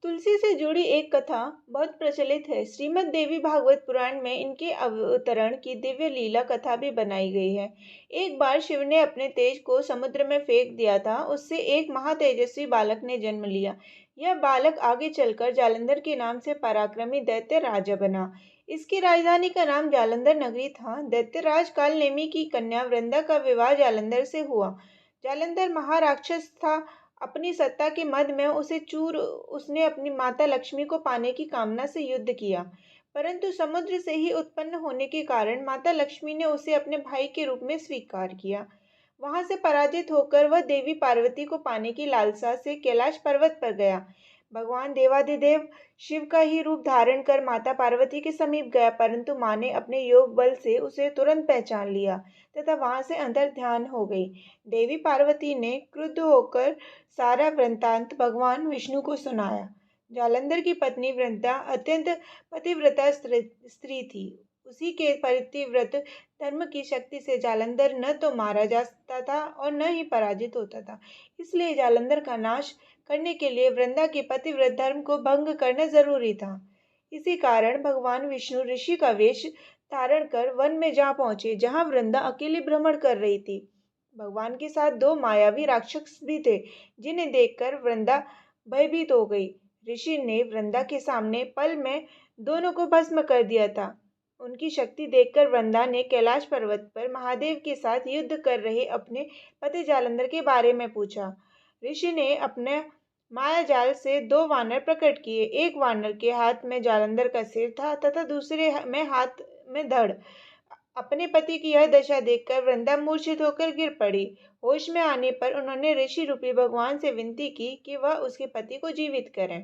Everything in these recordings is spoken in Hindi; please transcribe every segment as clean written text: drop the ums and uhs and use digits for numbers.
तुलसी से जुड़ी एक कथा बहुत प्रचलित है। श्रीमद् देवी भागवत पुराण में इनके अवतरण की दिव्य लीला कथा भी बनाई गई है। एक बार शिव ने अपने तेज को समुद्र में फेंक दिया था। उससे एक महातेजस्वी बालक ने जन्म लिया। यह बालक आगे चलकर जालंधर के नाम से पराक्रमी दैत्य राजा बना। इसकी राजधानी का नाम जालंधर नगरी था। दैत्यराज कालनेमी की कन्या वृंदा का विवाह जालंधर से हुआ। जालंधर महाराक्षस था। अपनी सत्ता के मद में उसने अपनी माता लक्ष्मी को पाने की कामना से युद्ध किया, परंतु समुद्र से ही उत्पन्न होने के कारण माता लक्ष्मी ने उसे अपने भाई के रूप में स्वीकार किया। वहां से पराजित होकर वह देवी पार्वती को पाने की लालसा से कैलाश पर्वत पर गया। भगवान देवाधिदेव शिव का ही रूप धारण कर माता पार्वती के समीप गया, परंतु माँ ने अपने योग बल से उसे तुरंत पहचान लिया तथा वहां से अंतर ध्यान हो गई। देवी पार्वती ने क्रुद्ध होकर सारा वृत्तांत भगवान विष्णु को सुनाया। जालंधर की पत्नी वृंदा अत्यंत पतिव्रता स्त्री थी। उसी के पतिव्रत धर्म की शक्ति से जालंधर न तो मारा जाता था और न ही पराजित होता था। इसलिए जालंधर का नाश करने के लिए वृंदा के पतिव्रत धर्म को भंग करना जरूरी था। इसी कारण भगवान विष्णु ऋषि का वेश धारण कर वन में जा पहुंचे, जहां वृंदा अकेली भ्रमण कर रही थी। भगवान के साथ दो मायावी राक्षस भी थे, जिन्हें देखकर वृंदा भयभीत हो गई। ऋषि ने वृंदा के सामने पल में दोनों को भस्म कर दिया था। उनकी शक्ति देखकर वृंदा ने कैलाश पर्वत पर महादेव के साथ युद्ध कर रहे अपने पति जालंधर के बारे में पूछा। ऋषि ने अपने माया जाल से दो वानर प्रकट किए। एक वानर के हाथ में जालंधर का सिर था तथा दूसरे में हाथ में धड़। अपने पति की यह दशा देखकर वृंदा मूर्छित होकर गिर पड़ी। होश में आने पर उन्होंने ऋषि रूपी भगवान से विनती की कि वह उसके पति को जीवित करें।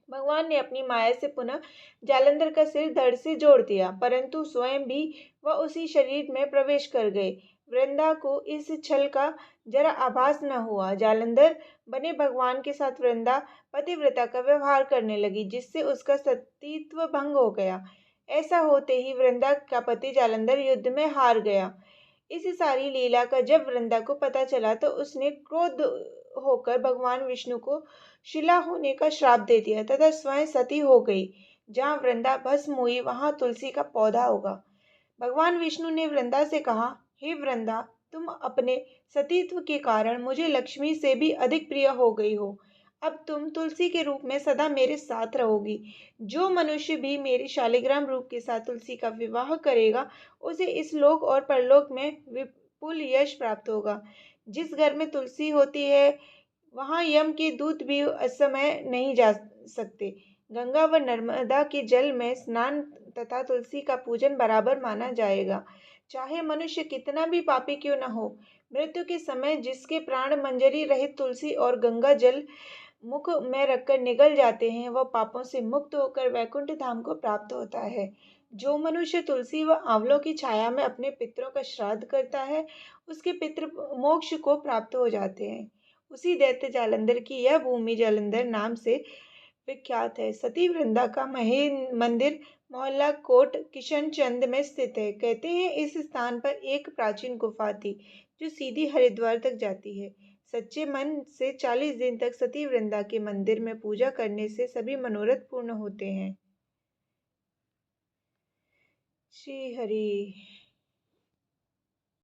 भगवान ने अपनी माया से पुनः जालंधर का सिर धड़ से जोड़ दिया, परंतु स्वयं भी वह उसी शरीर में प्रवेश कर गए। वृंदा को इस छल का जरा आभास न हुआ। जालंधर बने भगवान के साथ वृंदा पतिव्रता का व्यवहार करने लगी, जिससे उसका सतीत्व भंग हो गया। ऐसा होते ही वृंदा का पति जालंधर युद्ध में हार गया। इस सारी लीला का जब वृंदा को पता चला तो उसने क्रोध होकर भगवान विष्णु को शिला होने का श्राप दे दिया तथा स्वयं सती हो गई। जहाँ वृंदा भस्म हुई वहां तुलसी का पौधा होगा। भगवान विष्णु ने वृंदा से कहा, हे वृंदा, तुम अपने सतीत्व के कारण मुझे लक्ष्मी से भी अधिक प्रिय हो गई हो। अब तुम तुलसी के रूप में सदा मेरे साथ रहोगी। जो मनुष्य भी मेरे शालिग्राम रूप के साथ तुलसी का विवाह करेगा, उसे इस लोक और परलोक में विपुल यश प्राप्त होगा। जिस घर में तुलसी होती है, वहां यम के दूत भी असमय नहीं जा सकते। गंगा व नर्मदा के जल में स्नान तथा तुलसी का पूजन बराबर माना जाएगा, चाहे मनुष्य कितना भी पापी क्यों न हो। मृत्यु के समय जिसके प्राण मंजरी रहित तुलसी और गंगा जल मुख में रखकर निगल जाते हैं, वह पापों से मुक्त होकर वैकुंठ धाम को प्राप्त होता है। जो मनुष्य तुलसी व आंवलों की छाया में अपने पितरों का श्राद्ध करता है, उसके पितृ मोक्ष को प्राप्त हो जाते हैं। उसी दैत्य जालंधर की यह भूमि जालंधर नाम से विख्यात है। सती वृंदा का मंदिर मोहल्ला कोट किशनचंद में स्थित है। कहते हैं इस स्थान पर एक प्राचीन गुफा थी, जो सीधी हरिद्वार तक जाती है। सच्चे मन से 40 दिन तक सती वृंदा के मंदिर में पूजा करने से सभी मनोरथ पूर्ण होते हैं। श्री हरि।